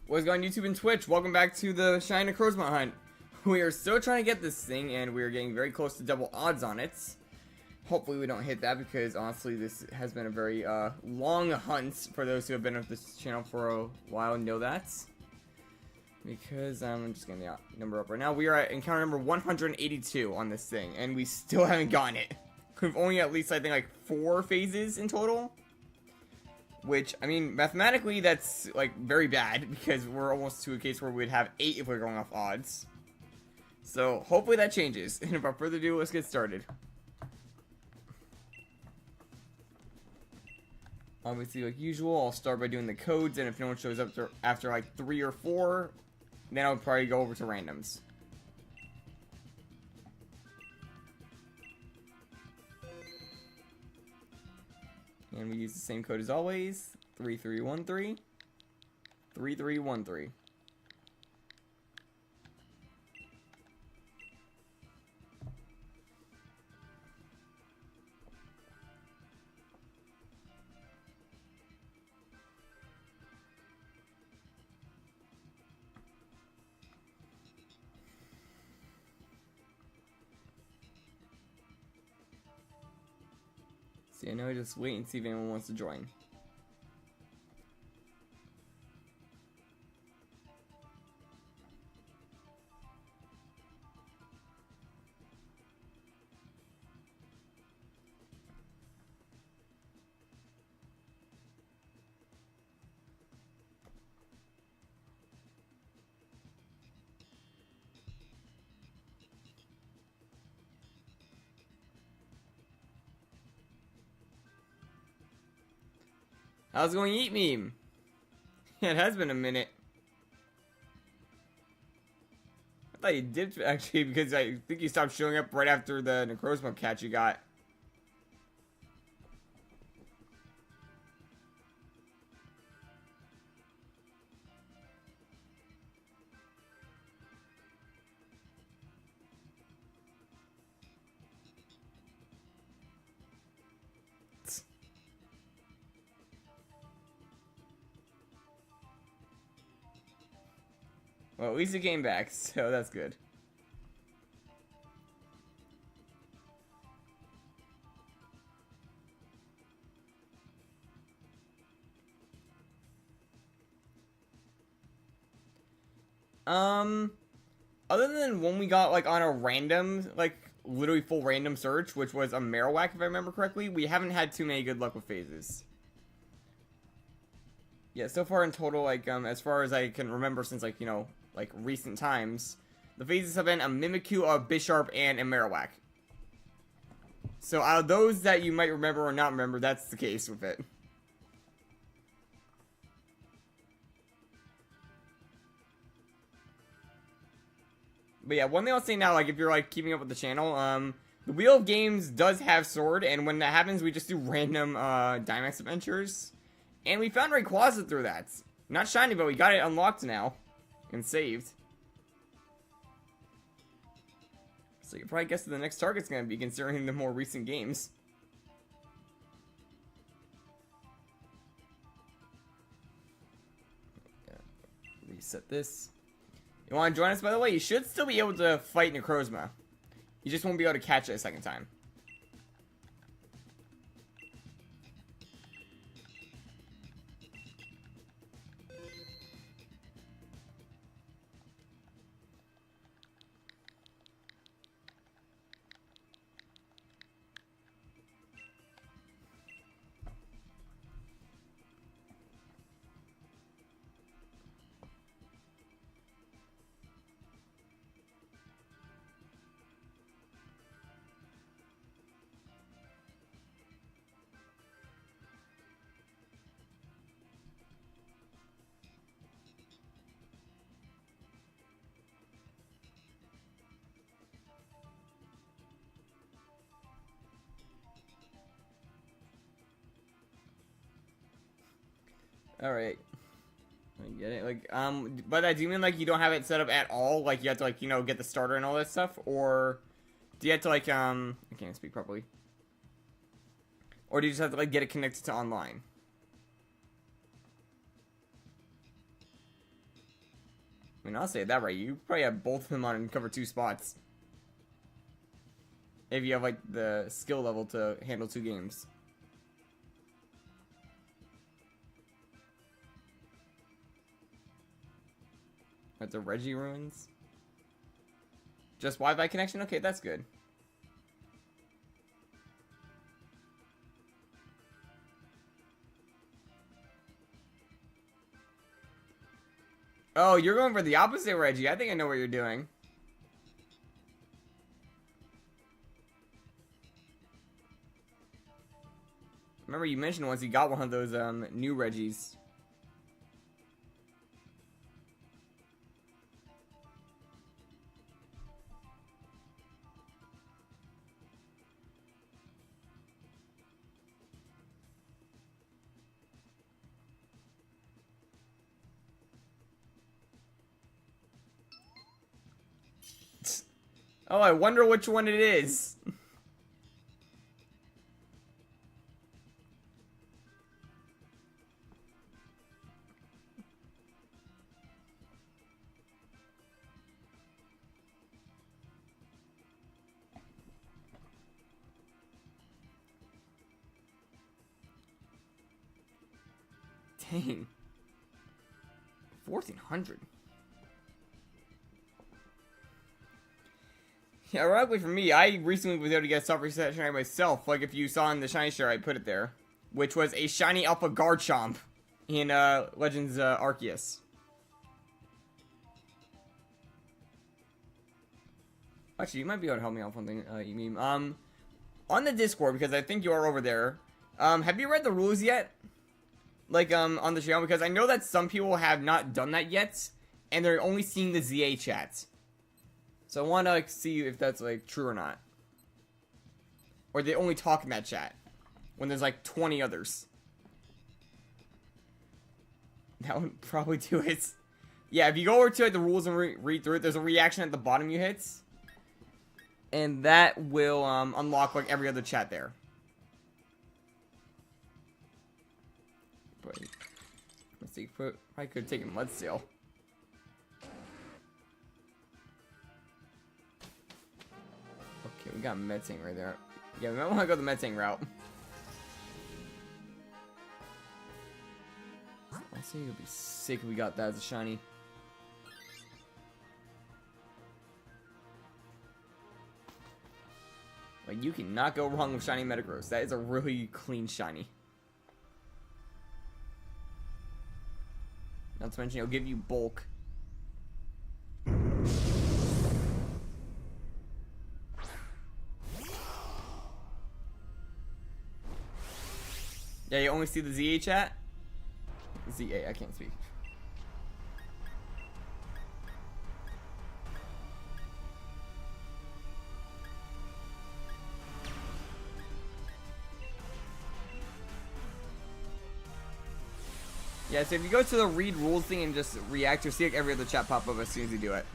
What's going on YouTube and Twitch? Welcome back to the Shiny Necrozma hunt. We are still trying to get this thing, and we are getting very close to double odds on it. Hopefully we don't hit that, because honestly this has been a very long hunt. For those who have been with this channel for a while know that. Because I'm just getting the number up right now. We are at encounter number 182 on this thing, and we still haven't gotten it. We've only at least, I think, like 4 phases in total. Which, I mean, mathematically, that's, like, very bad, because we're almost to a case where we'd have 8 if we're going off odds. So, hopefully that changes. And without further ado, let's get started. Obviously, like usual, I'll start by doing the codes, and if no one shows up after, like, 3 or 4, then I'll probably go over to randoms. And we use the same code as always, 3313, 3313. See, I know I just wait and see if anyone wants to join. How's it going, Eat Meme? Yeah, it has been a minute. I thought you dipped, actually, because I think you stopped showing up right after the Necrozma catch you got. Well, at least it came back, so that's good. Other than when we got, like, on a random, like, literally full random search, which was a Marowak, if I remember correctly, we haven't had too many good luck with phases. Yeah, so far in total, like, as far as I can remember since, like, you know, like, recent times, the phases have been a Mimikyu, a Bisharp, and a Marowak. So, out of those that you might remember or not remember, that's the case with it. But yeah, one thing I'll say now, like, if you're, like, keeping up with the channel, the Wheel of Games does have Sword, and when that happens, we just do random, Dynamax adventures. And we found Rayquaza through that. Not shiny, but we got it unlocked now. And saved. So you probably guess who the next target's gonna be, considering the more recent games. Reset this. You wanna join us, by the way? You should still be able to fight Necrozma. You just won't be able to catch it a second time. Alright. I get it. Like, by that, do you mean, like, you don't have it set up at all? Like, you have to, like, you know, get the starter and all that stuff? Or do you have to, like, I can't speak properly. Or do you just have to, like, get it connected to online? mean, I'll say that right. You probably have both of them on cover 2 spots. If you have, like, the skill level to handle 2 games. That's the Reggie ruins. Just Wi-Fi connection? Okay, that's good. Oh, you're going for the opposite, Reggie. I think I know what you're doing. Remember you mentioned once you got one of those new Reggies. Oh, I wonder which one it is. Dang. 1,400. Yeah, ironically for me, I recently was able to get self reset shiny myself. Like if you saw in the shiny share, I put it there, which was a shiny Alpha Garchomp in Legends Arceus. Actually, you might be able to help me out with something, you mean. On the Discord, because I think you are over there. Have you read the rules yet? Like on the channel, because I know that some people have not done that yet, and they're only seeing the ZA chat. So I want to like see if that's like true or not. Or they only talk in that chat when there's like 20 others. That would probably do it. Yeah, if you go over to like the rules and read through it, there's a reaction at the bottom you hit. And that will unlock like every other chat there. But let's see, I could have taken Mudsail. Okay, we got Medtang right there. Yeah, we might want to go the Medtang route. I say it would be sick if we got that as a shiny. Like, you cannot go wrong with shiny Metagross. That is a really clean shiny. Not to mention, it'll give you bulk. Yeah, you only see the ZA chat? ZA, I can't speak. Yeah, so if you go to the read rules thing and just react, you'll see like every other chat pop up as soon as you do it.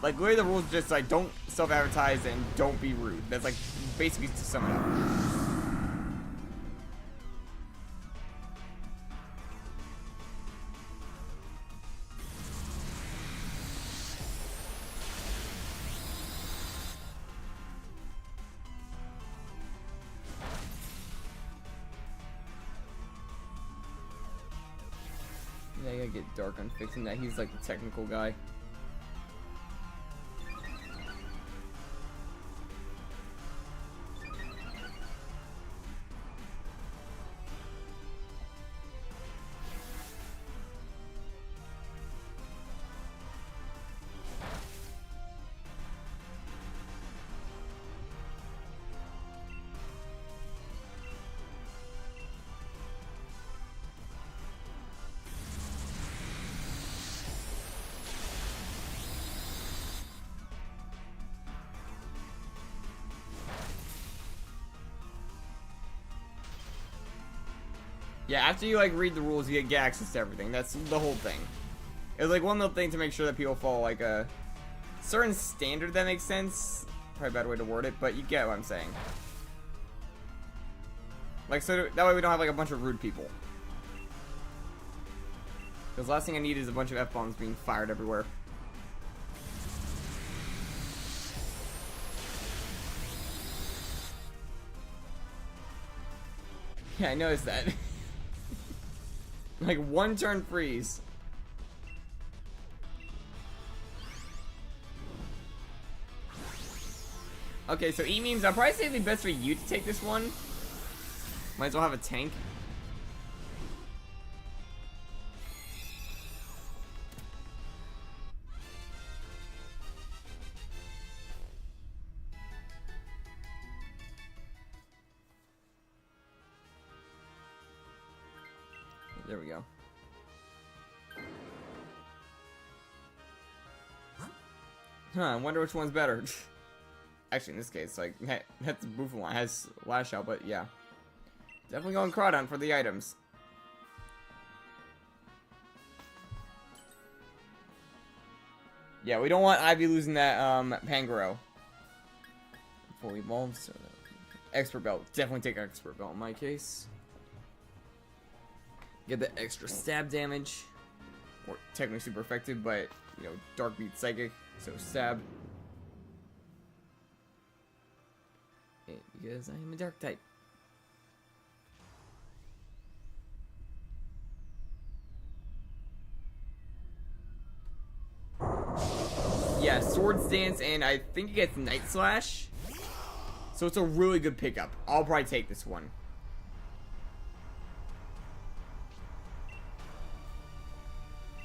Like, literally the rules just like, don't self-advertise and don't be rude. That's like, basically to sum it up. Yeah, I gotta get Dark on fixing that. He's like the technical guy. Yeah, after you like read the rules, you get access to everything. That's the whole thing. It's like one little thing to make sure that people follow like a certain standard that makes sense. Probably a bad way to word it, but you get what I'm saying. Like, so that way we don't have like a bunch of rude people. Because last thing I need is a bunch of F-bombs being fired everywhere. Yeah, I noticed that. Like, one turn freeze. Okay, so E-memes, I'll probably say it'd be best for you to take this one. Might as well have a tank. There we go. Huh, I wonder which one's better. Actually, in this case, like, that's the Buffalo one. It has Lash Out, but yeah. Definitely going Crawdon for the items. Yeah, we don't want Ivy losing that, Pangoro. Fully evolved, so... Expert Belt. Definitely take Expert Belt in my case. Get the extra stab damage. Or technically super effective, but, you know, Dark beats Psychic, so stab. Because I am a Dark type. Yeah, Swords Dance, and I think it gets Night Slash. So it's a really good pickup. I'll probably take this one.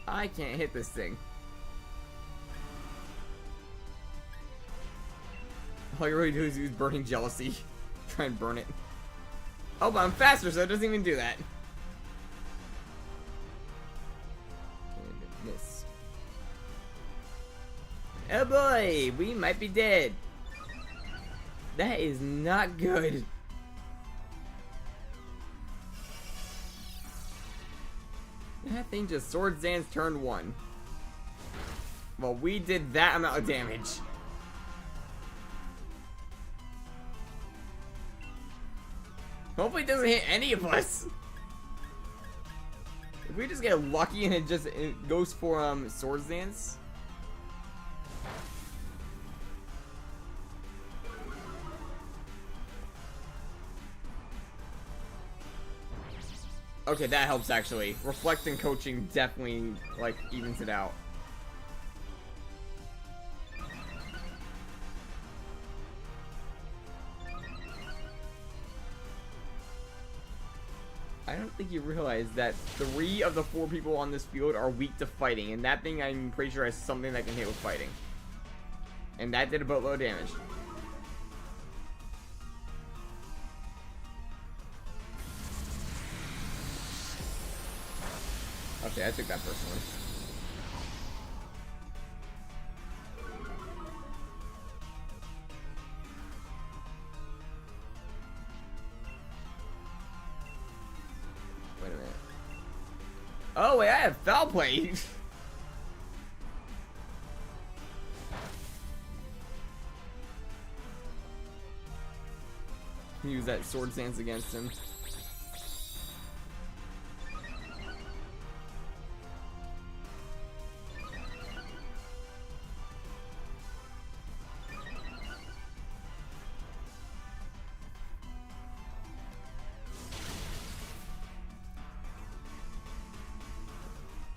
I can't hit this thing. All you really do is use Burning Jealousy. Try and burn it. Oh, but I'm faster, so it doesn't even do that. And miss. Oh boy, we might be dead. That is not good. That thing just Swords Dance turn 1. Well, we did that amount of damage. Hopefully it doesn't hit any of us. If we just get lucky and it goes for Swords Dance. Okay, that helps actually. Reflect and coaching definitely like evens it out. I don't think you realize that 3 of the 4 people on this field are weak to fighting, and that thing I'm pretty sure has something that can hit with fighting. And that did a boatload of damage. Okay, I took that personally. Wait a minute. Oh wait, I have foul play. Use that Sword Dance against him.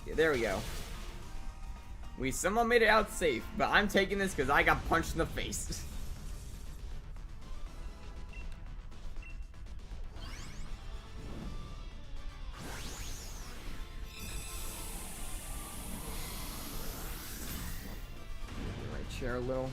Yeah, there we go. We somehow made it out safe, but I'm taking this because I got punched in the face. My chair a little.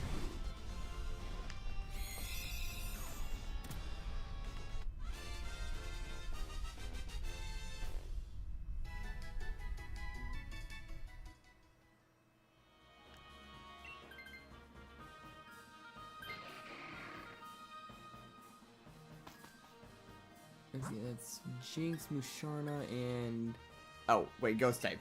Let's see, that's Jinx, Musharna, and... Oh, wait, Ghost type.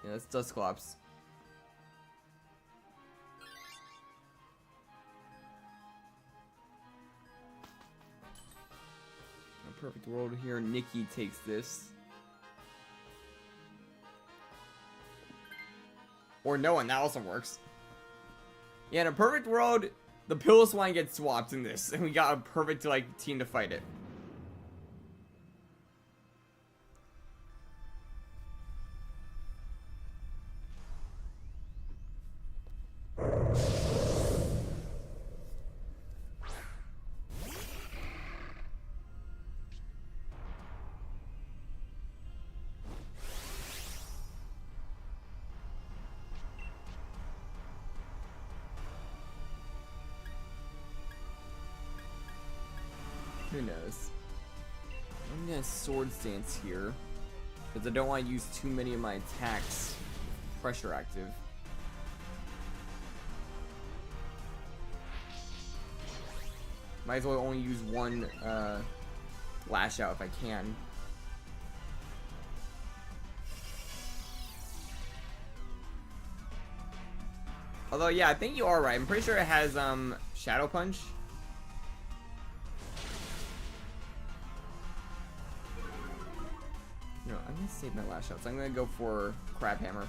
Yeah, that's Dusclops. perfect world here, Nikki takes this. Or no one, that also works. Yeah, in a perfect world, the Piloswine gets swapped in this, and we got a perfect like team to fight it. Who knows? I'm gonna Sword Stance here, because I don't want to use too many of my attacks pressure active. Might as well only use one Lash Out if I can. Although, yeah, I think you are right. I'm pretty sure it has Shadow Punch. No, I'm gonna save my Lash Out, so I'm gonna go for Crab Hammer.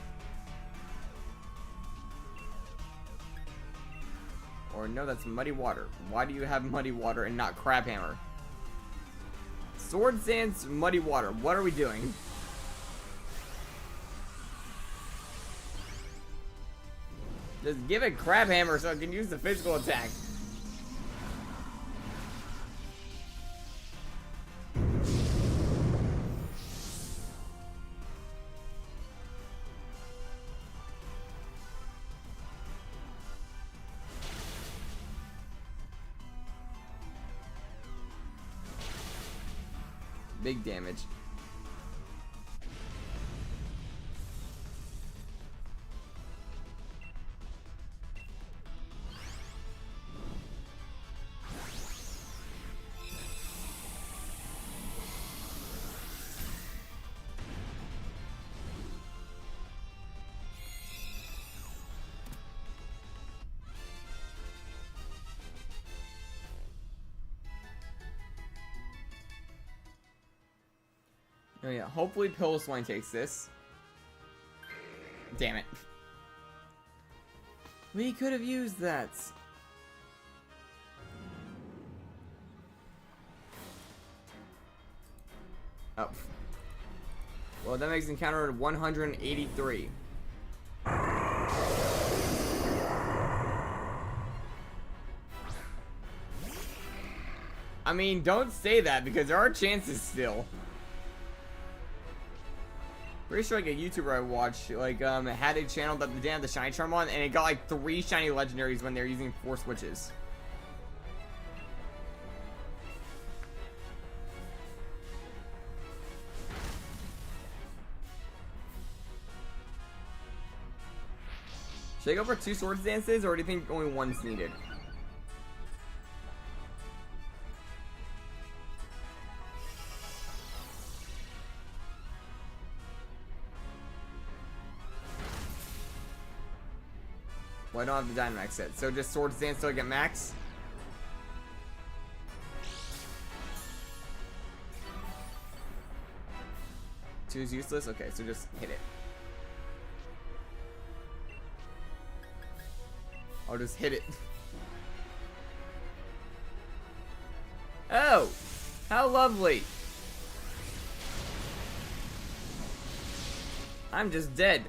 Or no, that's Muddy Water. Why do you have Muddy Water and not Crab Hammer? Sword Stance, Muddy Water. What are we doing? Just give it Crab Hammer so I can use the physical attack. Big damage. Oh yeah, hopefully Piloswine takes this. Damn it. We could have used that. Oh. Well, that makes encounter 183. I mean, don't say that because there are chances still. Pretty sure like a YouTuber I watched had a channel that they didn't have the shiny charm on, and it got like 3 shiny legendaries when they're using 4 switches. Should I go for 2 Sword Dances, or do you think only one's needed? Well, I don't have the Dynamax set, so just Sword Stance till I get max. Two is useless? Okay, so just hit it. I'll just hit it. Oh! How lovely! I'm just dead.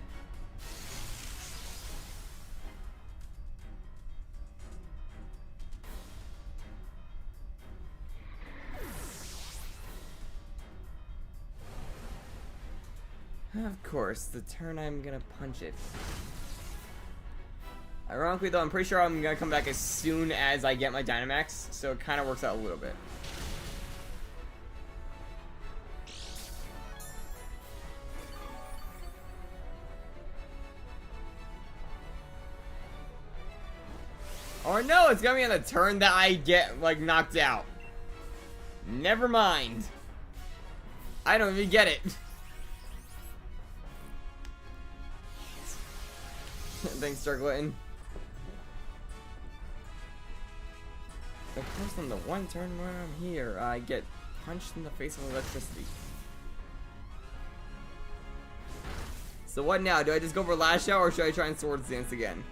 Of course, the turn I'm gonna punch it. Ironically though, I'm pretty sure I'm gonna come back as soon as I get my Dynamax, so it kind of works out a little bit. Or no, it's gonna be on the turn that I get, like, knocked out. Never mind. I don't even get it. Thanks, Darkglutton. Of course, on the one turn where I'm here, I get punched in the face of electricity. So what now? Do I just go for Lash Out or should I try and Swords Dance again?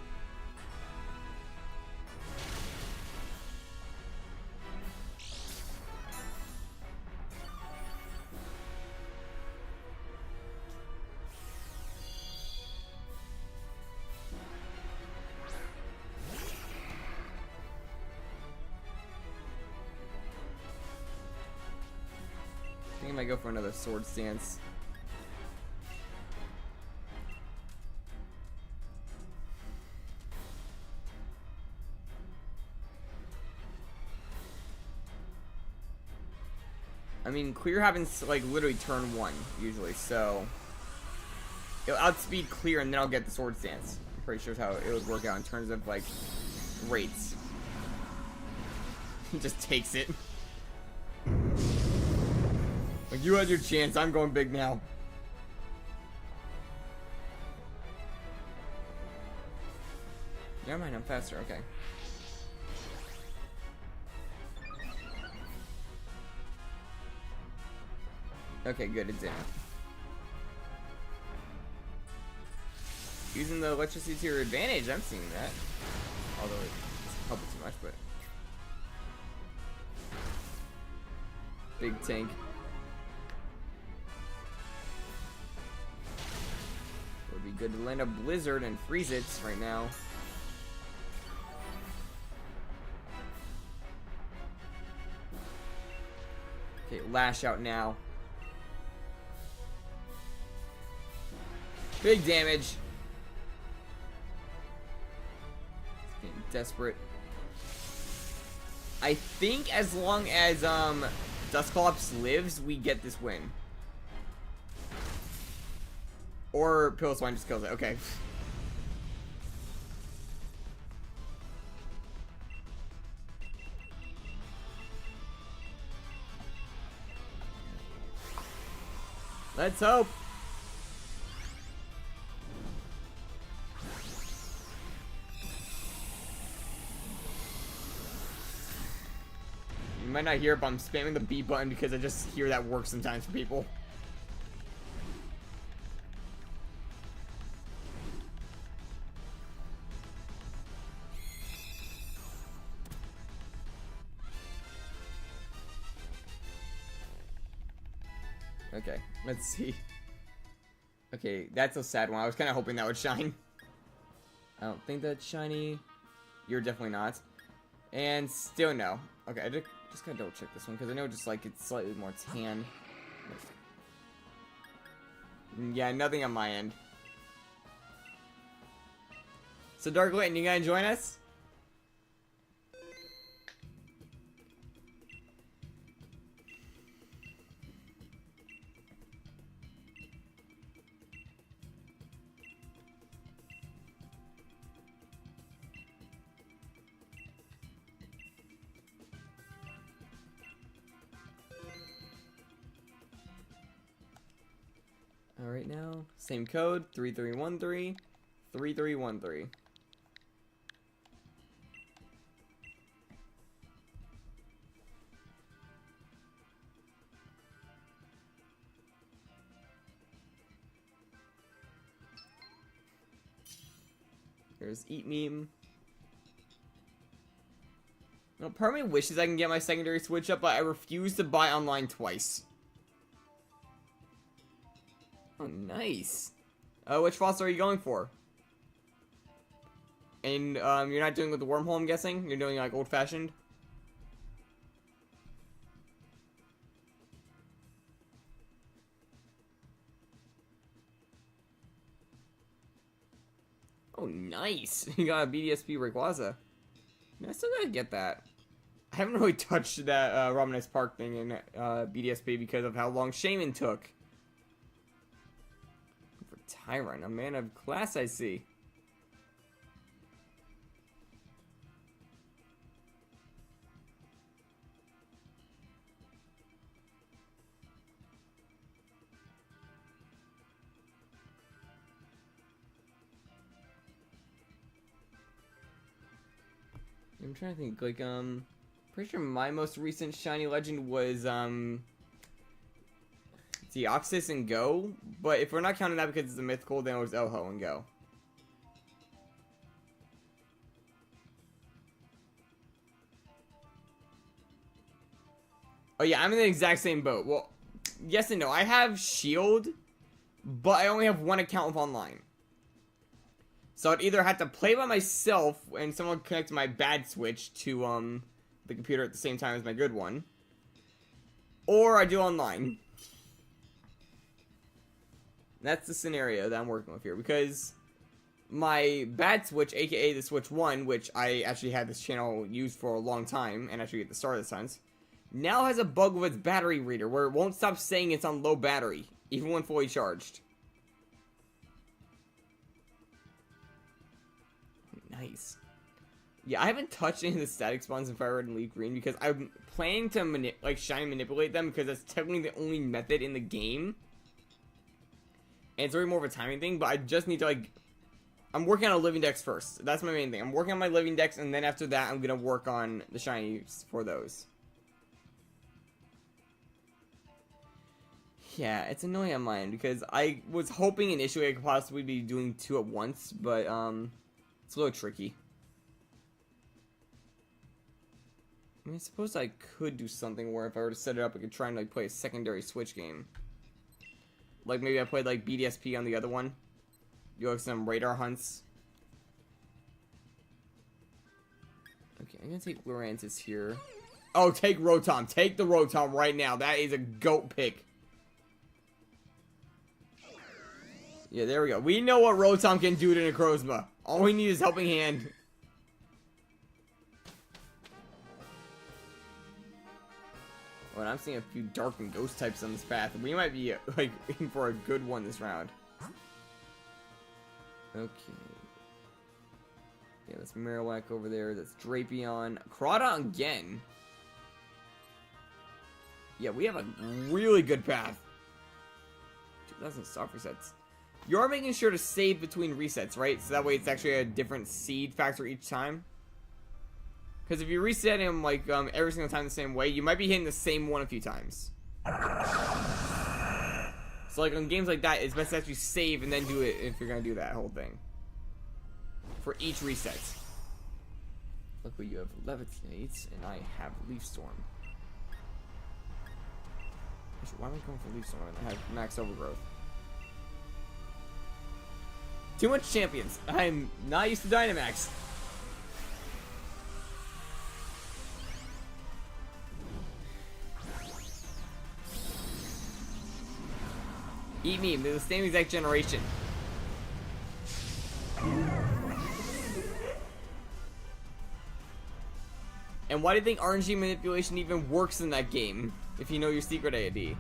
I think I might go for another Swords Dance. I mean, clear happens like literally turn 1 usually, so it'll outspeed clear and then I'll get the Swords Dance. I'm pretty sure that's how it would work out in terms of like rates. He just takes it. Like, you had your chance, I'm going big now. Never mind, I'm faster, okay. Okay, good, it didn't. Using the electricity to your advantage, I'm seeing that. Although it doesn't help it too much, but... Big tank. It would be good to land a blizzard and freeze it right now. Okay, Lash Out now. Big damage. It's getting desperate. I think as long as Dusclops lives, we get this win. Or Piloswine just kills it. Okay. Let's hope. You might not hear it, but I'm spamming the B button because I just hear that works sometimes for people. Okay, let's see. Okay, that's a sad one. I was kind of hoping that would shine. I don't think that's shiny. You're definitely not. And still no. Okay, I just gotta double check this one because I know just like it's slightly more tan. Yeah, nothing on my end. So Dark Lantern, you gonna join us? Alright now, same code, 3313, 3313. Here's Eat Meme. Now, part of me wishes I can get my secondary switch up, but I refuse to buy online twice. Oh, nice. Which fossil are you going for? And, you're not doing with the wormhole, I'm guessing? You're doing, like, old-fashioned? Oh, nice. You got a BDSP Rayquaza. I still gotta get that. I haven't really touched that, Robinus Park thing in, BDSP because of how long Shaman took. Tyrant, a man of class, I see. I'm trying to think, like, Pretty sure my most recent shiny legend was Deoxys and Go, but if we're not counting that because it's a mythical, then it was Elho and Go. Oh yeah, I'm in the exact same boat. Well, yes and no. I have Shield, but I only have one account with online. So I'd either have to play by myself and someone connect my bad Switch to the computer at the same time as my good one, or I do online. That's the scenario that I'm working with here, because my bad Switch, aka the Switch 1, which I actually had this channel used for a long time, and actually at the start of the sense, now has a bug with its battery reader, where it won't stop saying it's on low battery, even when fully charged. Nice. Yeah, I haven't touched any of the static spawns in Fire Red and Leaf Green, because I'm planning to, shiny manipulate them, because that's technically the only method in the game. And it's really more of a timing thing, but I just need to, I'm working on a living dex first. That's my main thing. I'm working on my living dex, and then after that, I'm going to work on the shinies for those. Yeah, it's annoying on mine, because I was hoping initially I could possibly be doing 2 at once, but, it's a little tricky. I mean, I suppose I could do something where if I were to set it up, I could try and, play a secondary Switch game. Like, maybe I played, BDSP on the other one. Do, some radar hunts. Okay, I'm gonna take Lurantis here. Oh, take Rotom. Take the Rotom right now. That is a GOAT pick. Yeah, there we go. We know what Rotom can do to Necrozma. All we need is Helping Hand. Well, I'm seeing a few Dark and Ghost types on this path. We might be, in for a good one this round. Okay. Yeah, that's Marowak over there. That's Drapion. Crawdon again. Yeah, we have a really good path. 2,000 soft resets. You are making sure to save between resets, right? So that way it's actually a different seed factor each time. Because if you reset him, every single time the same way, you might be hitting the same one a few times. So, on games like that, it's best to actually save and then do it if you're going to do that whole thing. For each reset. Luckily, you have Levitate, and I have Leaf Storm. Actually, why am I going for Leaf Storm? I have Max Overgrowth. Too much champions. I'm not used to Dynamax. Eat me, they're the same exact generation. And why do you think RNG manipulation even works in that game, if you know your secret AD?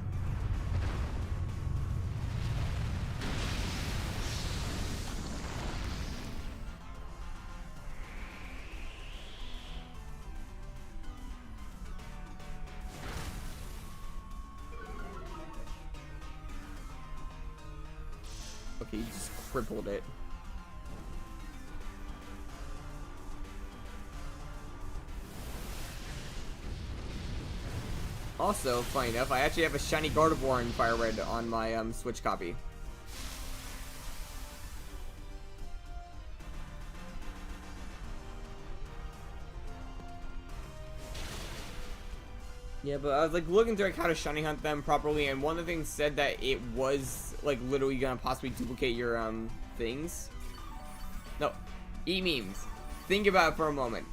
Okay, you just crippled it. Also, funny enough, I actually have a shiny Gardevoir in Fire Red on my Switch copy. Yeah, but I was looking through how to shiny hunt them properly, and one of the things said that it was literally gonna possibly duplicate your things. No, memes. Think about it for a moment.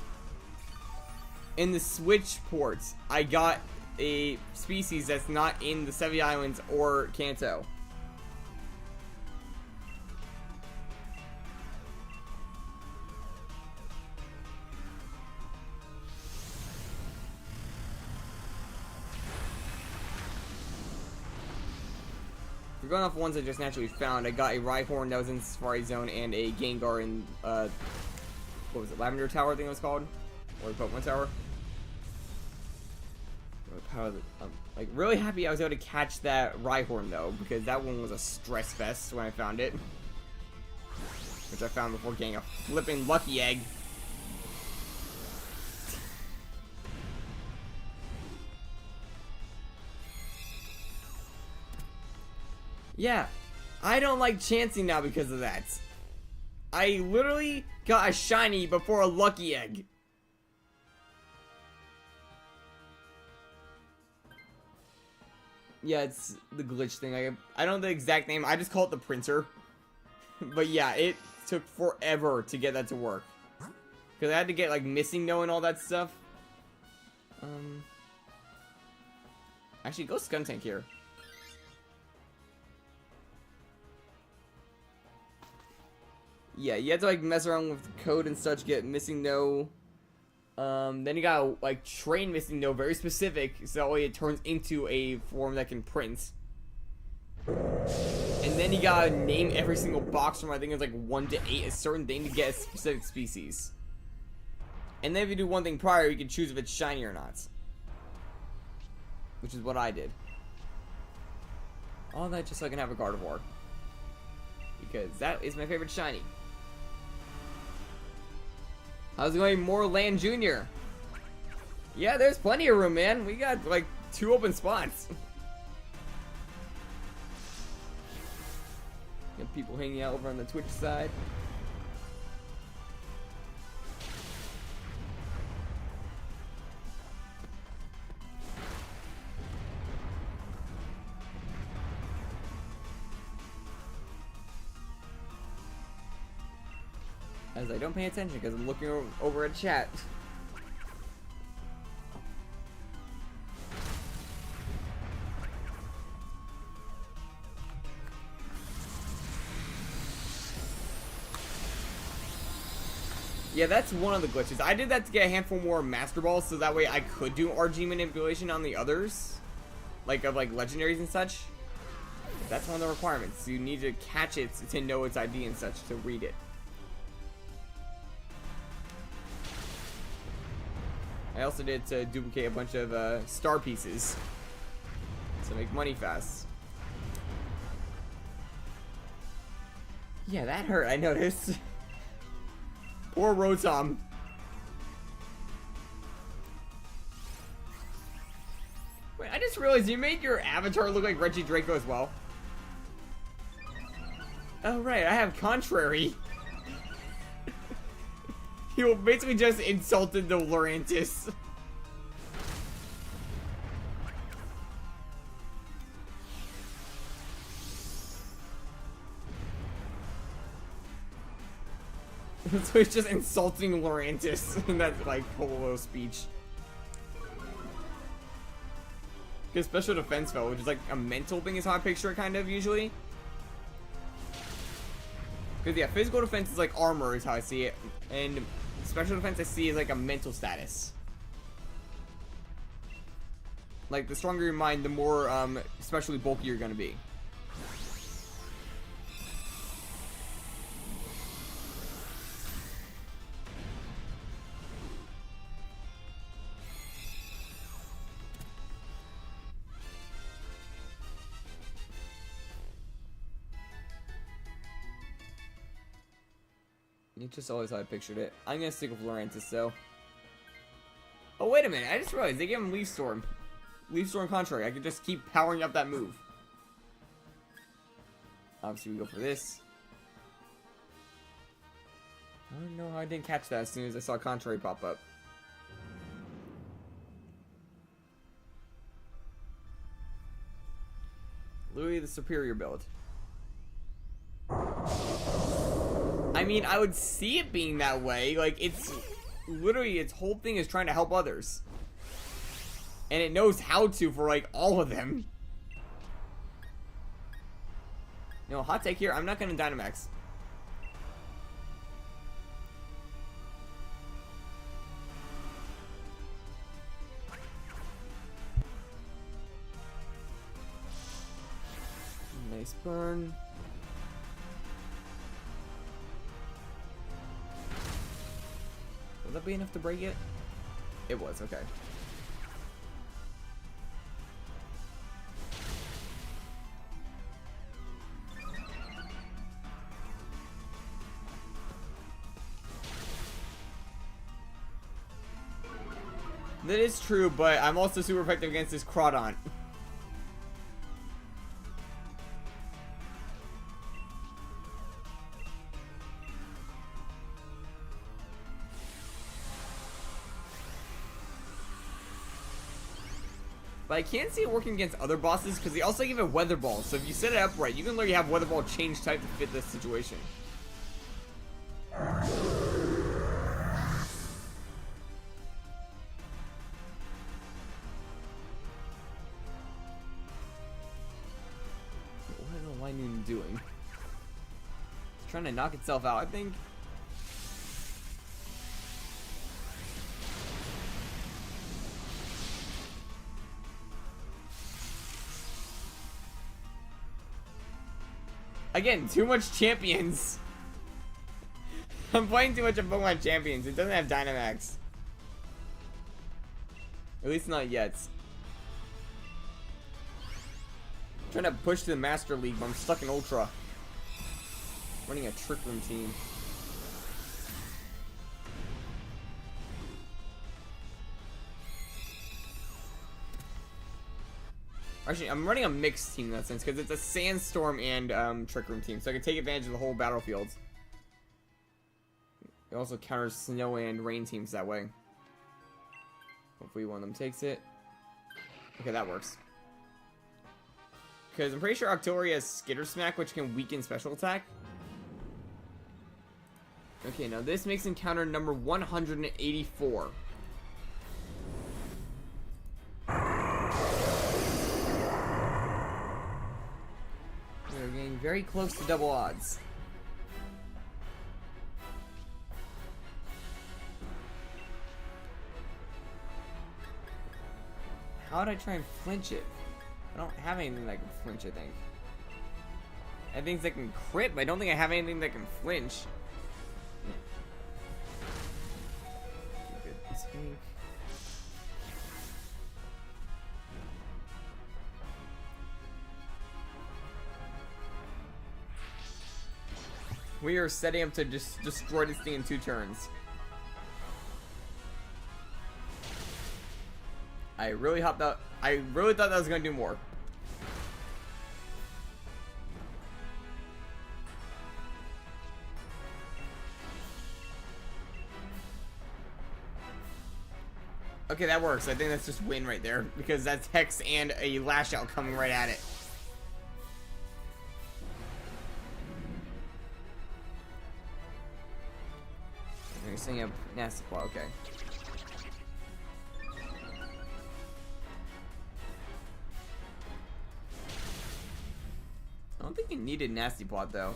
In the Switch ports, I got a species that's not in the Sevi Islands or Kanto. We're going off ones I just naturally found. I got a Rhyhorn that was in Safari Zone and a Gengar in, what was it, Lavender Tower I think it was called? Or the Pokemon Tower? Really happy I was able to catch that Rhyhorn though, because that one was a stress fest when I found it. Which I found before getting a flipping lucky egg. Yeah, I don't like chancing now because of that. I literally got a shiny before a lucky egg. Yeah, it's the glitch thing. I don't know the exact name. I just call it the printer. But yeah, it took forever to get that to work. Because I had to get, like, missing no and all that stuff. Actually, go Skuntank here. Yeah, you have to, like, mess around with the code and such, get missing no. Then you gotta, like, train missing no very specific, so that way it turns into a form that can print. And then you gotta name every single box from, I think it's like 1 to 8, a certain thing to get a specific species. And then if you do one thing prior, you can choose if it's shiny or not. Which is what I did. All that just so I can have a Gardevoir. Because that is my favorite shiny. How's it going, More Land Jr.? Yeah, there's plenty of room, man. We got like 2 open spots. Got people hanging out over on the Twitch side. As I don't pay attention because I'm looking over at chat. Yeah, that's one of the glitches. I did that to get a handful more Master Balls so that way I could do RG manipulation on the others. Like, of like legendaries and such. That's one of the requirements. You need to catch it to know its ID and such to read it. I also did to duplicate a bunch of star pieces to make money fast. Yeah, that hurt, I noticed. Poor Rotom. Wait, I just realized you made your avatar look like Reggie Draco as well. Oh right, I have Contrary. You basically just insulted the Lurantis. So he's just insulting Lurantis in that like whole little speech. Because special defense fell, which is like a mental thing is how I picture it kind of usually. Because yeah, physical defense is like armor is how I see it. And special defense I see is like a mental status. Like the stronger your mind, the more especially bulky you're gonna be. It's just always how I pictured it. I'm gonna stick with Lurantis though. Oh wait a minute, I just realized they gave him Leaf Storm. Leaf Storm Contrary. I could just keep powering up that move. Obviously we go for this. I don't know how I didn't catch that as soon as I saw Contrary pop up. Louis the superior build. I mean, I would see it being that way. Like, it's literally, its whole thing is trying to help others. And it knows how to for, like, all of them. No, hot take here. I'm not going to Dynamax. Nice burn. Will that be enough to break it? It was, okay. That is true, but I'm also super effective against this Crawdont. But I can't see it working against other bosses because they also give it Weather Ball. So if you set it up right, you can literally have Weather Ball change type to fit this situation. Why is the lightning doing? It's trying to knock itself out, I think. Again, too much champions. I'm playing too much of Pokemon Champions. It doesn't have Dynamax. At least not yet. I'm trying to push to the Master League, but I'm stuck in Ultra. Running a Trick Room team. Actually, I'm running a mixed team in that sense, because it's a Sandstorm and Trick Room team, so I can take advantage of the whole battlefield. It also counters snow and rain teams that way. Hopefully one of them takes it. Okay, that works. Because I'm pretty sure Octillery has Skitter Smack, which can weaken special attack. Okay, now this makes encounter number 184. We're getting very close to double odds. How would I try and flinch it? I don't have anything that can flinch, I think. I have things that can crit, but I don't think I have anything that can flinch. Good tank. We are setting up to just destroy this thing in 2 turns. I really thought that was gonna do more. Okay, that works. I think that's just win right there because that's Hex and a Lash Out coming right at it. You're setting up Nasty Claw, okay. I don't think it needed Nasty Plot though.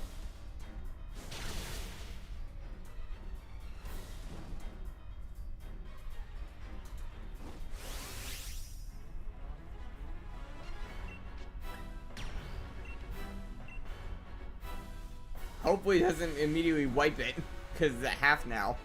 Hopefully it doesn't immediately wipe it, because it's at half now.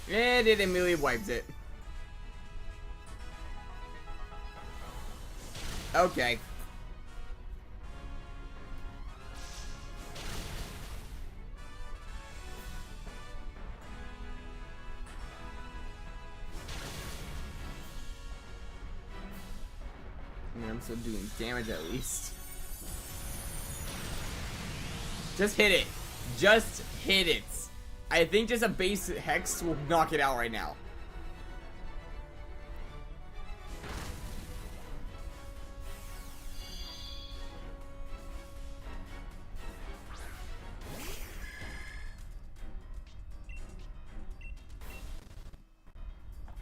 And it immediately wipes it. Okay. I mean, I'm still doing damage at least. Just hit it. Just hit it. I think just a base Hex will knock it out right now.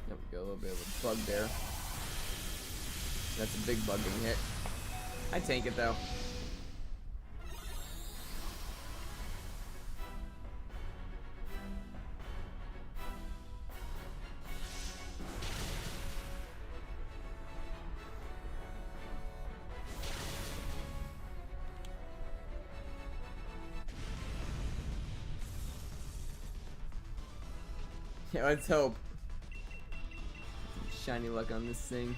There we go, a little bit of a bug there. That's a big bug getting hit. I tank it though. Yeah, let's hope. Shiny luck on this thing.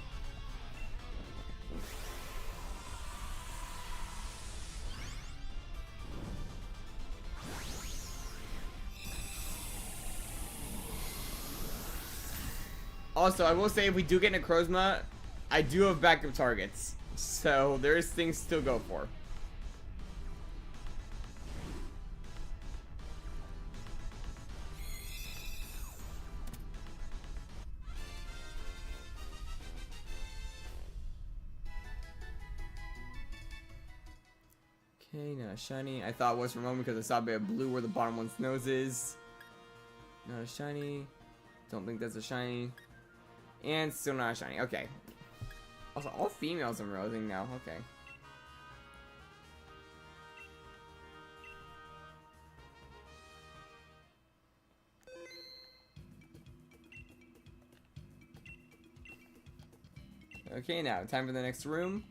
Also, I will say if we do get Necrozma, I do have backup targets. So there's things to still go for. Okay, not a shiny. I thought it was from home because I saw a bit of blue where the bottom one's nose is. Not a shiny. Don't think that's a shiny. And still not a shiny. Okay. Also, all females I'm realizing now. Okay. Okay, now time for the next room.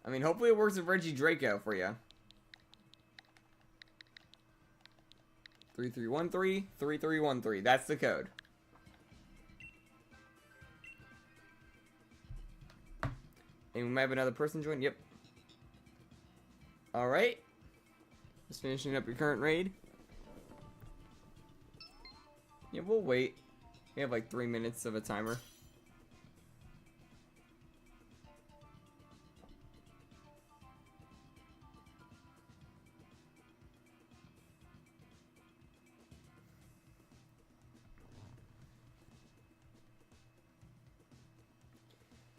I mean, hopefully it works with Reggie Draco for you. 3313 3313. That's the code. And we might have another person join. Yep. Alright. Just finishing up your current raid. Yeah, we'll wait. We have like 3 minutes of a timer.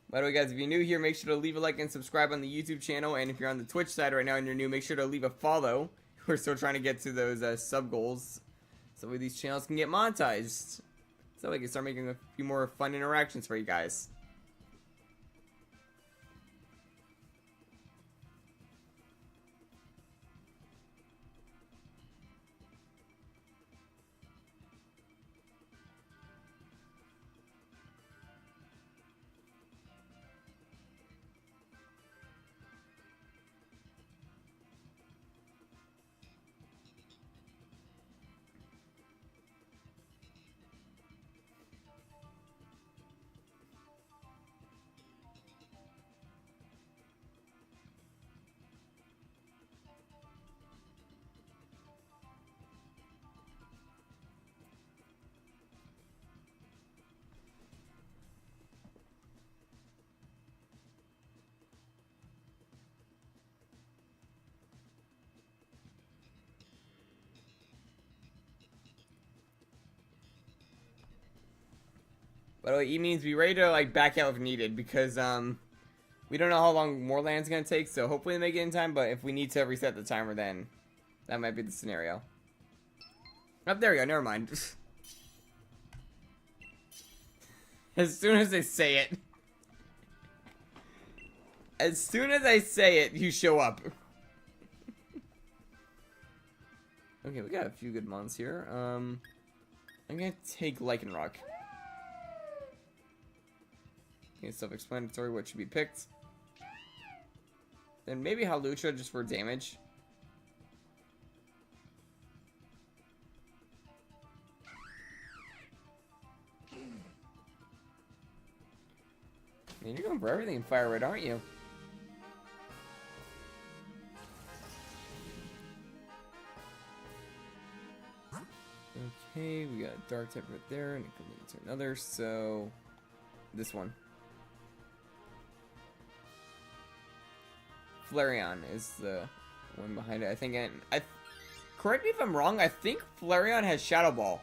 By the way, guys, if you're new here, make sure to leave a like and subscribe on the YouTube channel. And if you're on the Twitch side right now and you're new, make sure to leave a follow. We're still trying to get to those sub goals, so that these channels can get monetized, so we can start making a few more fun interactions for you guys. By the way, E means be ready to like back out if needed, because we don't know how long more land's gonna take, so hopefully they make it in time, but if we need to reset the timer, then that might be the scenario. Oh, there we go, never mind. As soon as I say it. As soon as I say it, you show up. Okay, we got a few good mons here. I'm gonna take Lycanroc. Okay, self-explanatory what should be picked. Then maybe Hawlucha just for damage. Man, you're going for everything in Fire Red, aren't you? Okay, we got Dark type right there, and it can lead to another, so this one. Flareon is the one behind it, I think, and correct me if I'm wrong, I think Flareon has Shadow Ball.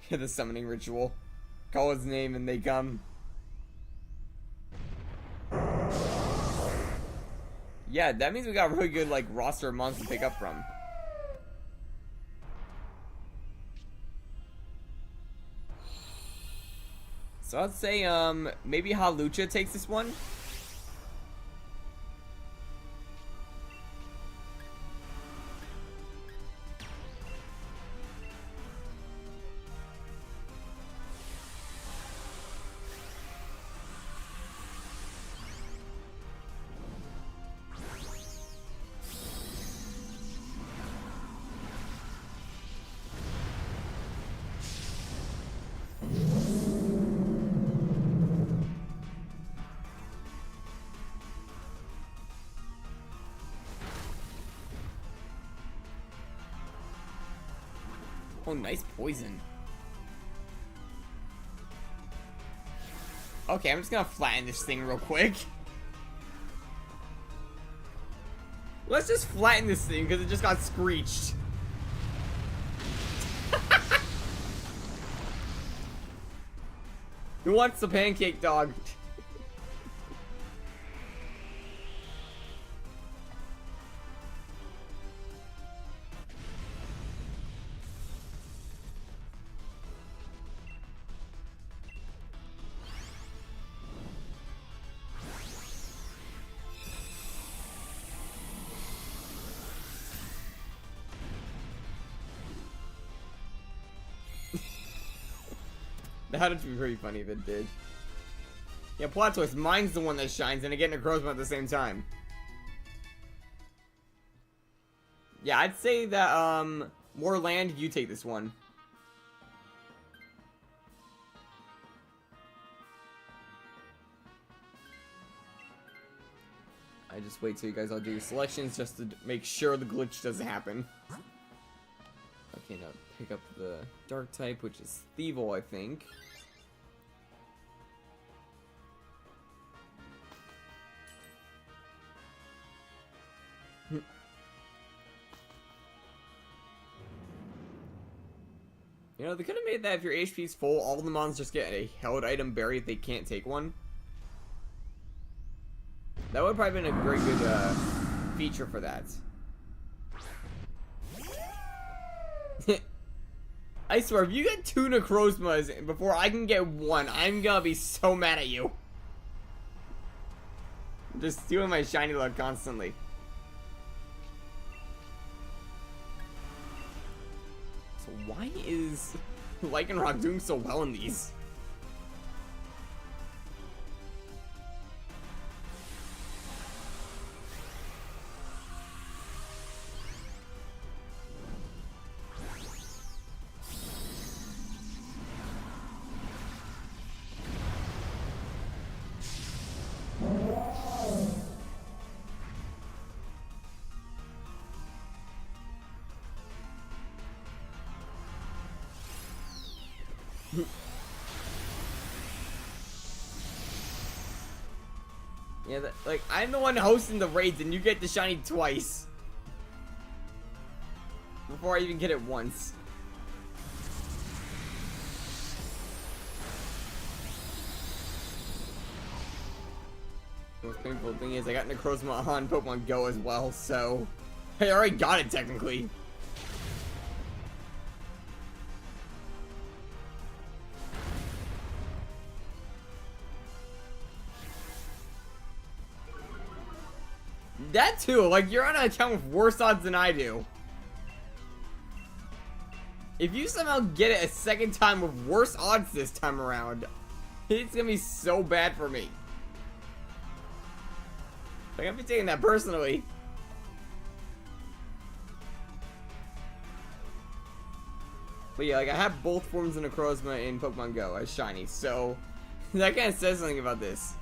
The summoning ritual. Call his name and they come. Yeah, that means we got a really good like roster of mons to pick up from. So I'd say maybe Hawlucha takes this one. Oh, nice poison. Okay, I'm just gonna flatten this thing real quick. Let's just flatten this thing because it just got screeched. Who wants the pancake dog? That would be pretty funny if it did. Yeah, plot twist, mine's the one that shines, and I get Necrozma at the same time. Yeah, I'd say that, more land, you take this one. I just wait till you guys all do your selections just to make sure the glitch doesn't happen. Okay, now pick up the dark type, which is Thievul, I think. You know, they could have made that if your HP's full, all the mons just get a held item buried, they can't take one. That would have probably been a very good feature for that. I swear, if you get 2 Necrozmas before I can get 1, I'm gonna be so mad at you. I'm just stealing my shiny luck constantly. So why is Lycanroc doing so well in these? Yeah, like, I'm the one hosting the raids and you get the shiny twice. Before I even get it once. The most painful thing is I got Necrozma on Pokemon Go as well, so... I already got it, technically. That too, like, you're on an account with worse odds than I do. If you somehow get it a second time with worse odds this time around, it's gonna be so bad for me. Like, I'm taking that personally. But yeah, like, I have both forms of Necrozma in Pokemon Go as shiny, so that kind of says something about this.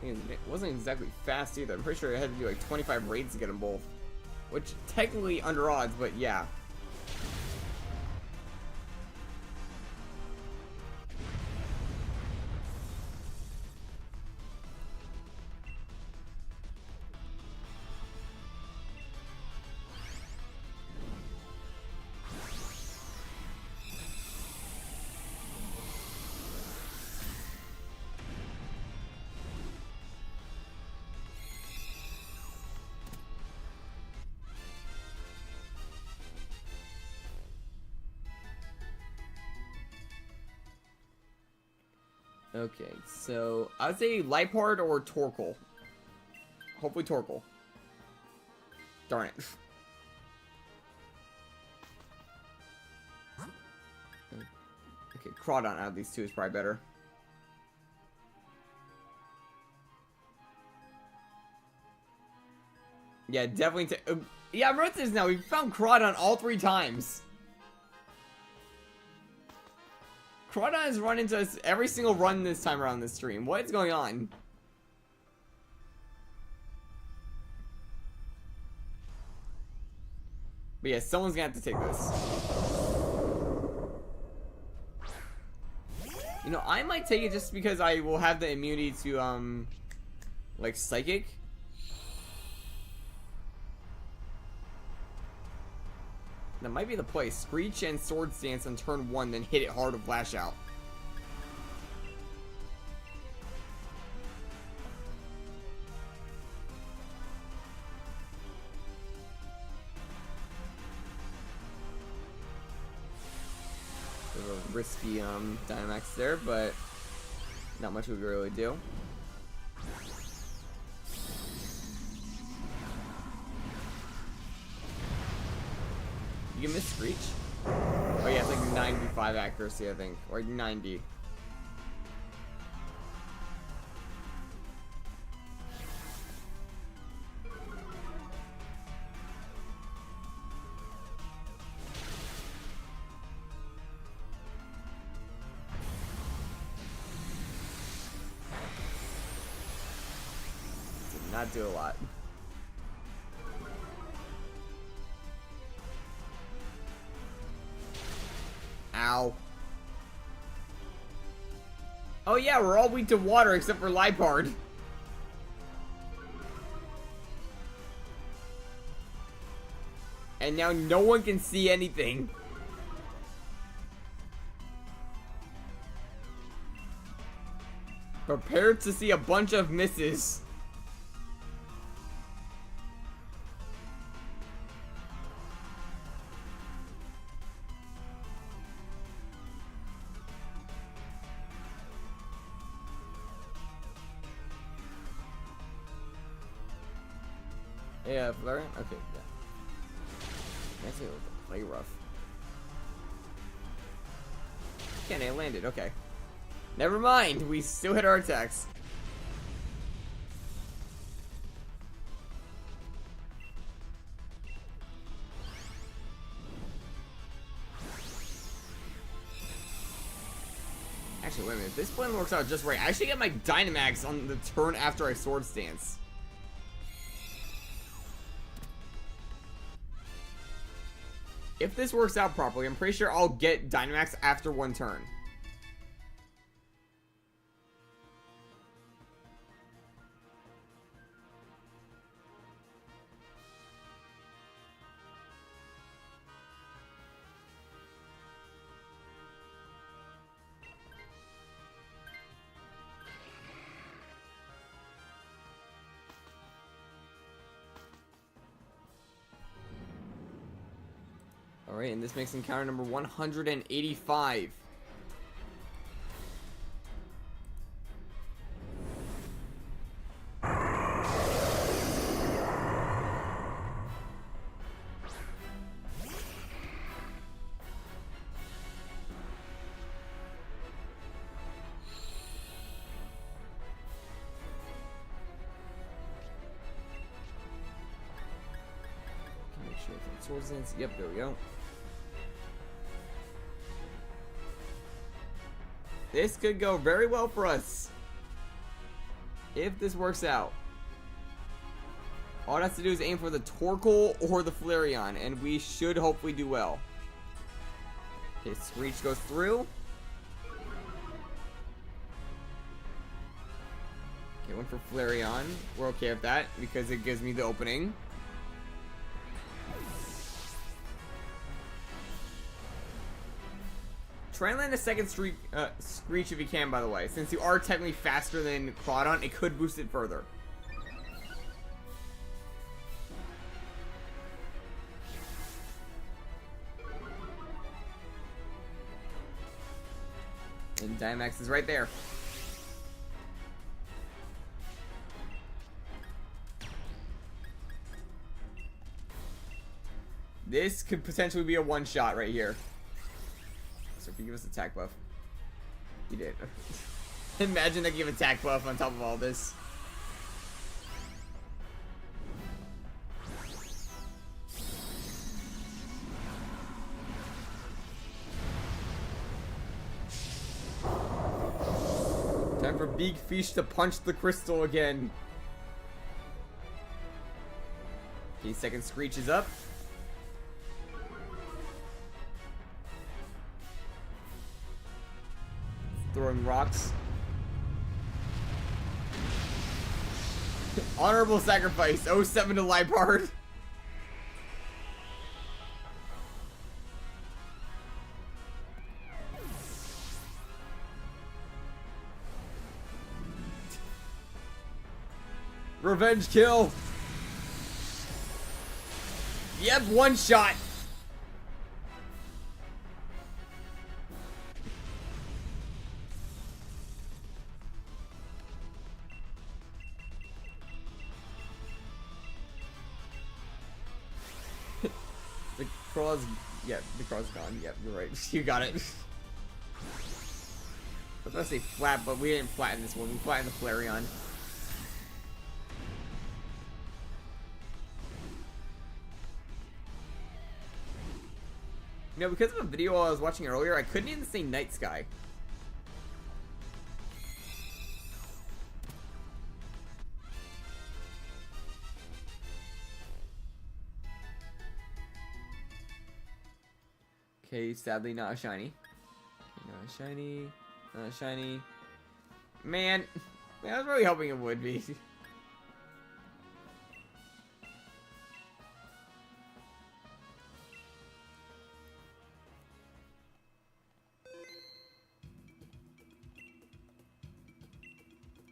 It wasn't exactly fast either. I'm pretty sure I had to do like 25 raids to get them both. Which, technically under odds, but yeah. Okay, so I would say Liepard or Torkoal. Hopefully Torkoal. Darn it. Okay, Crawdon out of these two is probably better. Yeah, definitely. Yeah, I'm running this now. We found Crawdon all 3 times. Crawdon has run into us every single run this time around this stream. What is going on? But yeah, someone's gonna have to take this. You know, I might take it just because I will have the immunity to, like, Psychic. That might be the play. Screech and Sword Stance on turn 1, then hit it hard with Lash Out. A risky Dynamax there, but not much we could really do. You can miss Screech? Oh yeah, it's like 95 accuracy, I think, or 90. Not do a lot. Ow. Oh yeah, we're all weak to water except for Lipard. And now no one can see anything. Prepare to see a bunch of misses. Yeah, Flurry? Okay, yeah. Actually, it was play rough. Can't, it landed, okay. Never mind, we still hit our attacks. Actually, wait a minute, if this plan works out just right, I should get my Dynamax on the turn after I Sword Stance. If this works out properly, I'm pretty sure I'll get Dynamax after one turn. Alright, and this makes encounter number 185. Make sure it's on Sword Stance. Yep, there we go. This could go very well for us. If this works out. All it has to do is aim for the Torkoal or the Flareon, and we should hopefully do well. Okay, Screech goes through. Okay, one for Flareon. We're okay with that because it gives me the opening. Try and land a second Screech if you can, by the way. Since you are technically faster than Crawdon, it could boost it further. And Dynamax is right there. This could potentially be a one-shot right here. So if you give us attack buff. You did. Imagine they give attack buff on top of all this. Time for Big Fish to punch the crystal again. Okay, second Screech is up. throwing rocks. Honorable sacrifice. 07 to Liepard. Revenge kill. Yep, one shot. The craw's, yeah, the craw's gone. Yep, you're right. You got it. I was gonna say flat, but we didn't flatten this one. We flattened the Flareon. You know, because of a video I was watching earlier, I couldn't even say Night Sky. Okay, sadly not a shiny. Not a shiny. Not a shiny. Man, I was really hoping it would be.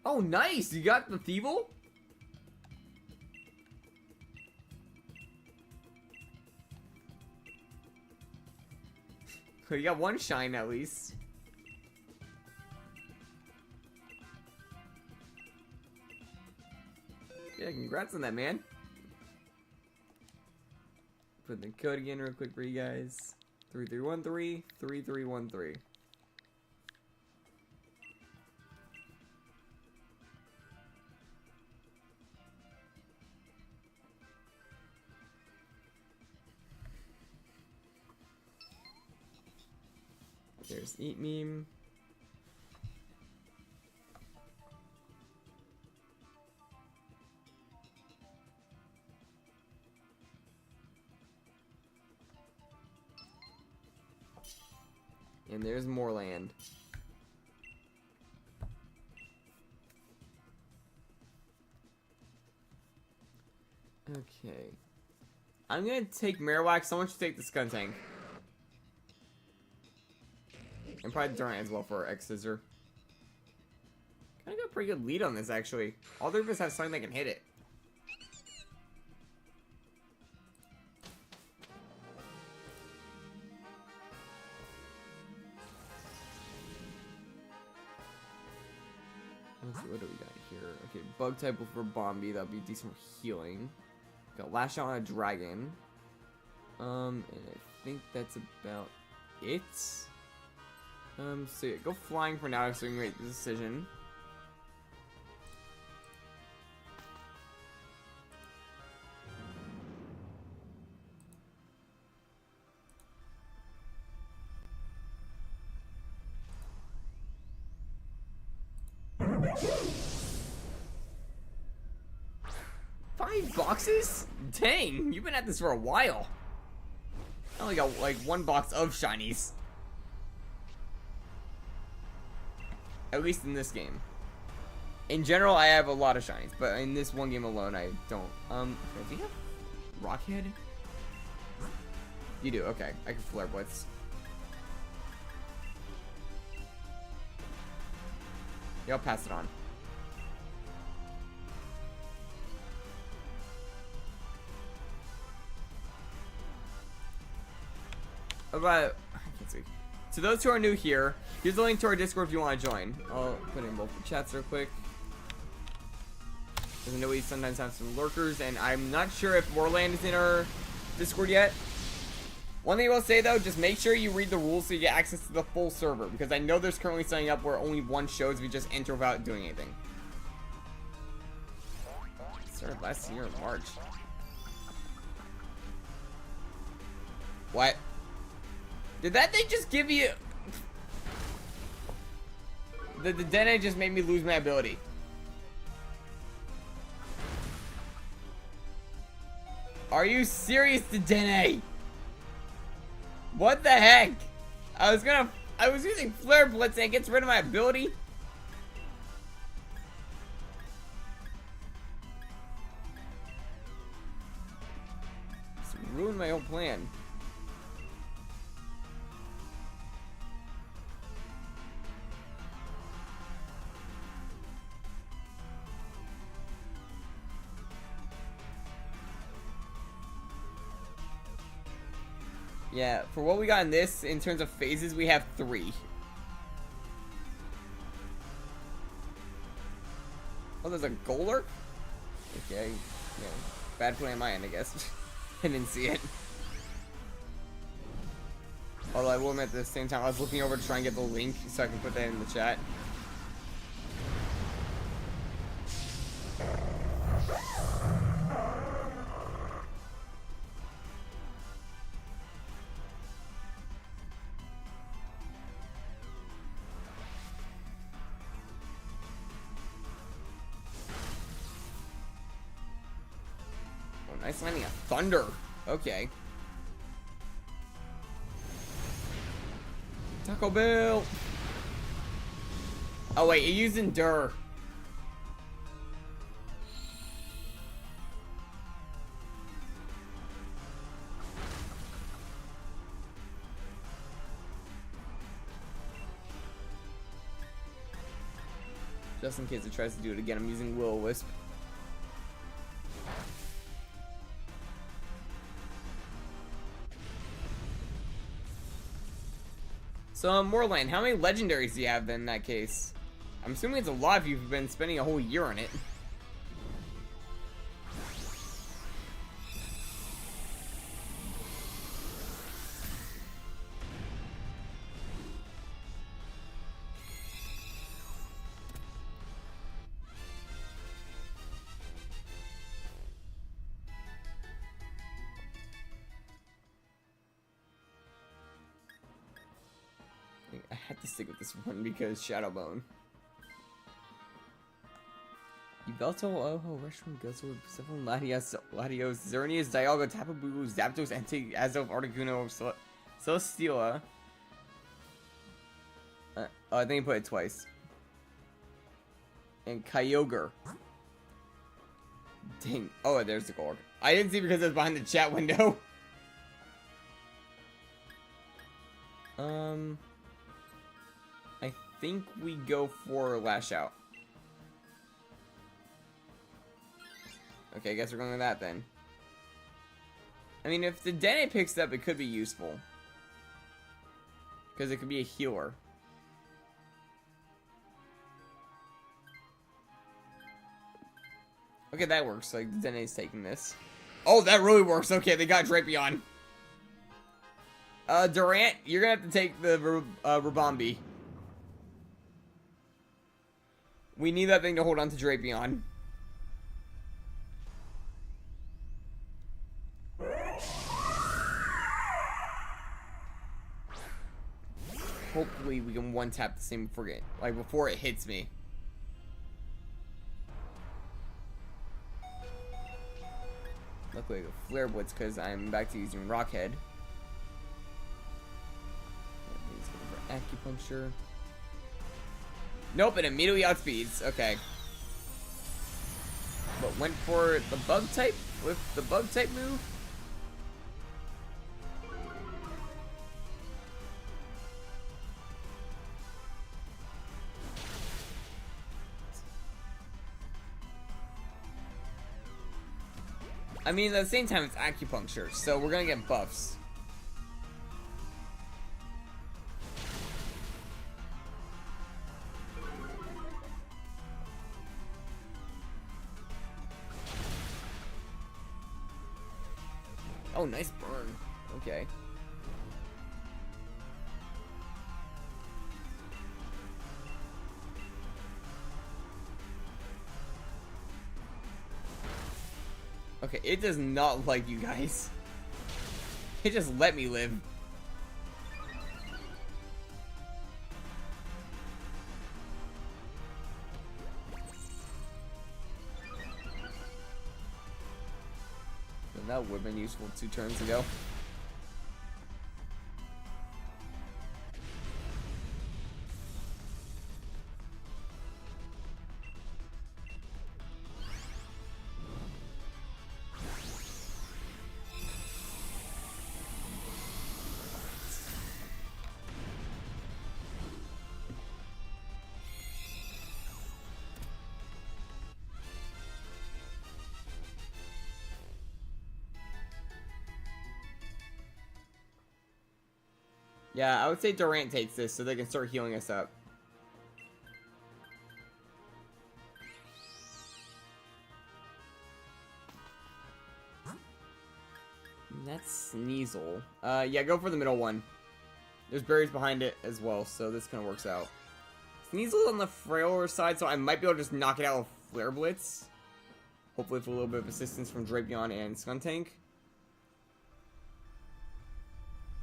Oh, nice! You got the Thievul? You got one shine at least. Yeah, congrats on that, man. Put the code again real quick for you guys. 3313 3313. There's Eat Meme. And there's Moorland. Okay. I'm gonna take Marowak. Someone should take the Skuntank. And probably Durant as well for our X-Scissor. Kinda got a pretty good lead on this, actually. All three of us have something that can hit it. Let's see, what do we got here? Okay, Bug type for Bombi. That'll be decent for healing. Got Lash Out on a Dragon. And I think that's about it. So yeah, go flying for now so we can make the decision. Five boxes? Dang, you've been at this for a while. I only got like one box of shinies. At least in this game. In general, I have a lot of shinies, but in this one game alone, I don't. Okay, do you have Rockhead? You do, okay. I can Flare Blitz. Yeah, I'll pass it on. About, I can't see. To those who are new here, here's the link to our Discord if you want to join. I'll put in both the chats real quick. Because I know we sometimes have some lurkers, and I'm not sure if Moorland is in our Discord yet. One thing I will say though, just make sure you read the rules so you get access to the full server, because I know there's currently signing up where only one shows if you just enter without doing anything. It started last year in March. What? Did that thing just give you... The Dene just made me lose my ability. Are you serious, Dene? What the heck? I was gonna I was using Flare Blitz and it gets rid of my ability. It's ruined my whole plan. Yeah, for what we got in this, in terms of phases, we have 3. Oh, there's a Golurk? Okay, yeah. Bad play on my end, I guess. I didn't see it. Although I will admit at the same time, I was looking over to try and get the link so I can put that in the chat. Nice landing a Thunder. Okay. Taco Bell. Oh wait, it used Endure. Just in case it tries to do it again, I'm using Will-O-Wisp. So, Moorland, how many legendaries do you have then in that case? I'm assuming it's a lot if you've been spending a whole year on it. I had to stick with this one because Shadowbone. Yveltal, oh, Reshman, Guzzle, Persephone, Latios, Xerneas, Dialga, Tapu Bulu, Zapdos, Entei, Azov, Articuno, Celesteela. I think he put it twice. And Kyogre. Dang. Oh, there's the Gorg. I didn't see because it was behind the chat window. I think we go for Lash Out. Okay, I guess we're going with that then. I mean, if the Dene picks up, it could be useful. Because it could be a healer. Okay, that works. Like, the Dene's taking this. Oh, that really works. Okay, they got Drapion. Durant, you're gonna have to take the Rabombi. We need that thing to hold on to Drapion. Hopefully we can one-tap the same before it hits me. Luckily I go Flare Blitz because I'm back to using Rockhead. He's going for Acupuncture. Nope, it immediately outspeeds. Okay. But went for the Bug type with the Bug type move. I mean, at the same time, it's Acupuncture, so we're gonna get buffs. Oh, nice burn. Okay. Okay, it does not like you guys. It just let me live. And that would have been useful 2 turns ago. Yeah, I would say Durant takes this so they can start healing us up. That's Sneasel. Yeah, go for the middle one. There's berries behind it as well, so this kind of works out. Sneasel's on the frailer side, so I might be able to just knock it out with Flare Blitz. Hopefully with a little bit of assistance from Drapion and Skuntank.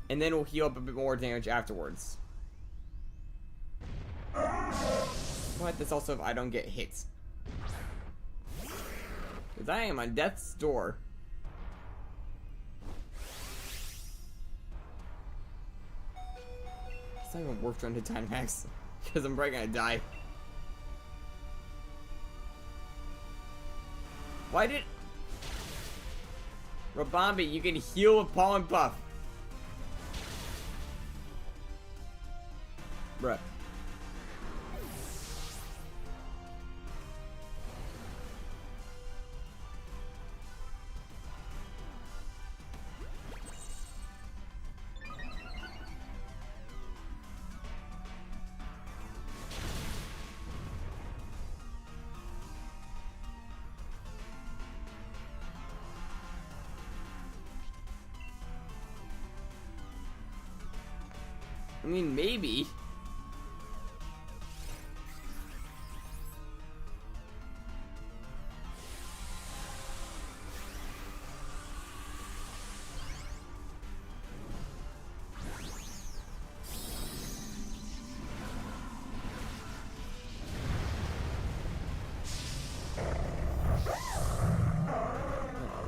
And then we'll heal up a bit more damage afterwards. But that's also if I don't get hit. Because I am on death's door. It's not even worth trying to Dynamax. Because I'm probably gonna die. Why did... Rabambi, you can heal with Pollen Puff. Bruh. I mean, maybe.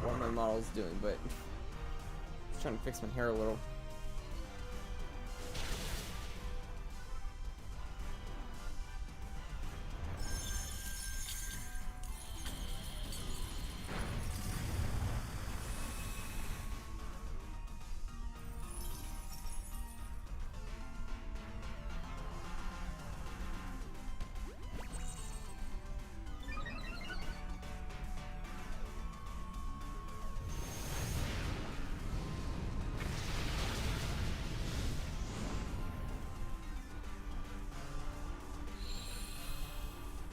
What my model's doing, but just trying to fix my hair a little.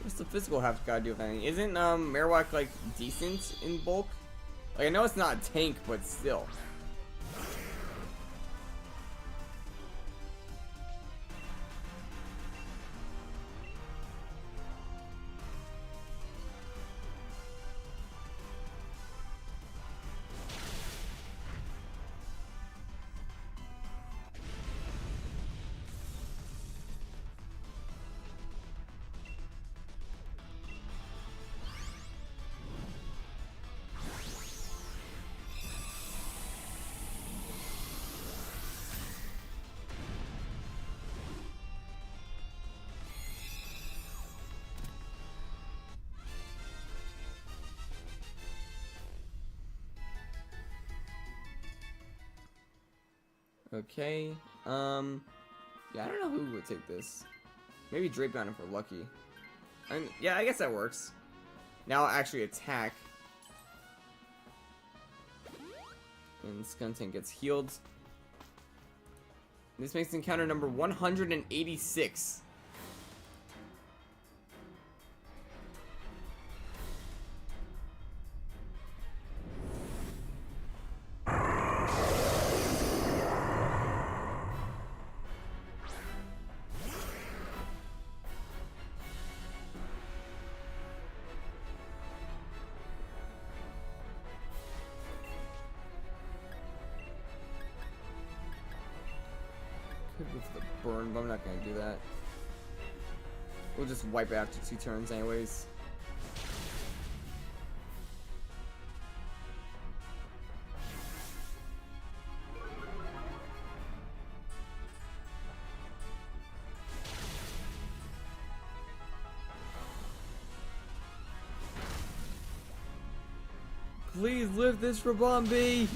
What's the physical half gotta do with anything? Isn't Marowak like decent in bulk? Like I know it's not a tank, but still. Okay, yeah, I don't know who would take this. Maybe Drapion if we're lucky. Yeah, I guess that works. Now I'll actually attack. And Skuntank gets healed. This makes encounter number 186. Could go for the burn, but I'm not gonna do that. We'll just wipe it after 2 turns anyways. Please lift this for Bombi!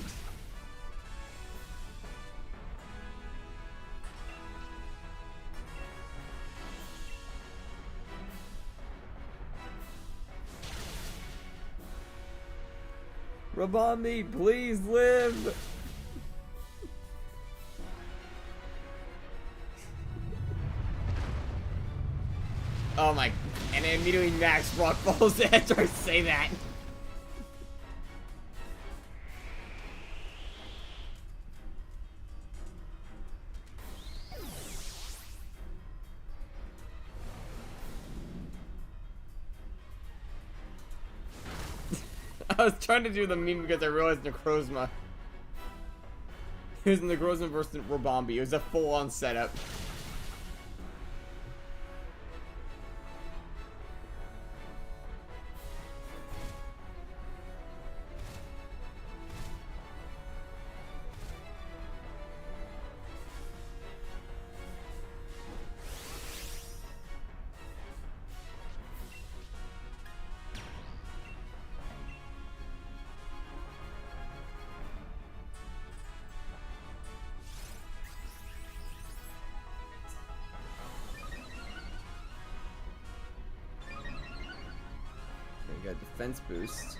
Rabambi, please live! Oh my, and immediately Max rock falls after I say that. I was trying to do the meme because I realized Necrozma. It was Necrozma versus Robombi. It was a full-on setup. We got defense boost.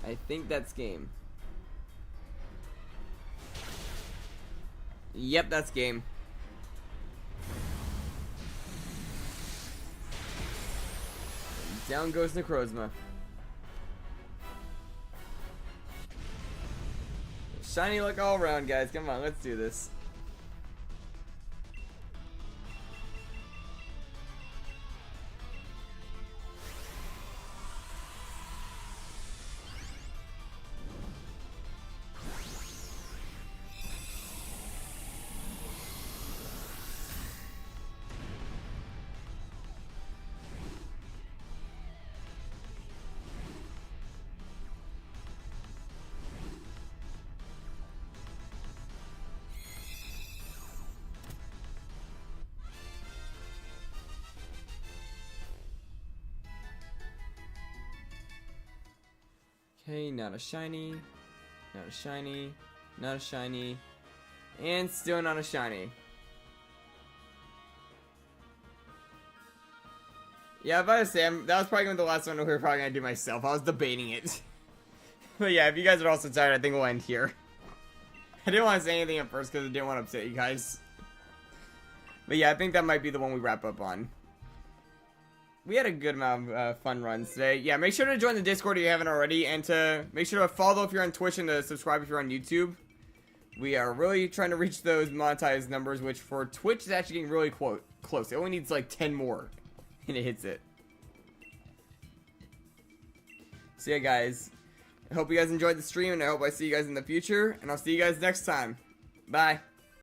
I think that's game. Yep, that's game. And down goes Necrozma. Shiny luck all around, guys. Come on, let's do this. Okay, not a shiny, not a shiny, not a shiny, and still not a shiny. Yeah, I'm about to say, that was probably going to be the last one we were probably going to do myself. I was debating it. But yeah, if you guys are also tired, I think we'll end here. I didn't want to say anything at first because I didn't want to upset you guys. But yeah, I think that might be the one we wrap up on. We had a good amount of fun runs today. Yeah, make sure to join the Discord if you haven't already, and to make sure to follow if you're on Twitch and to subscribe if you're on YouTube. We are really trying to reach those monetized numbers, which for Twitch is actually getting really close. It only needs like 10 more, and it hits it. So yeah, guys, I hope you guys enjoyed the stream, and I hope I see you guys in the future, and I'll see you guys next time. Bye.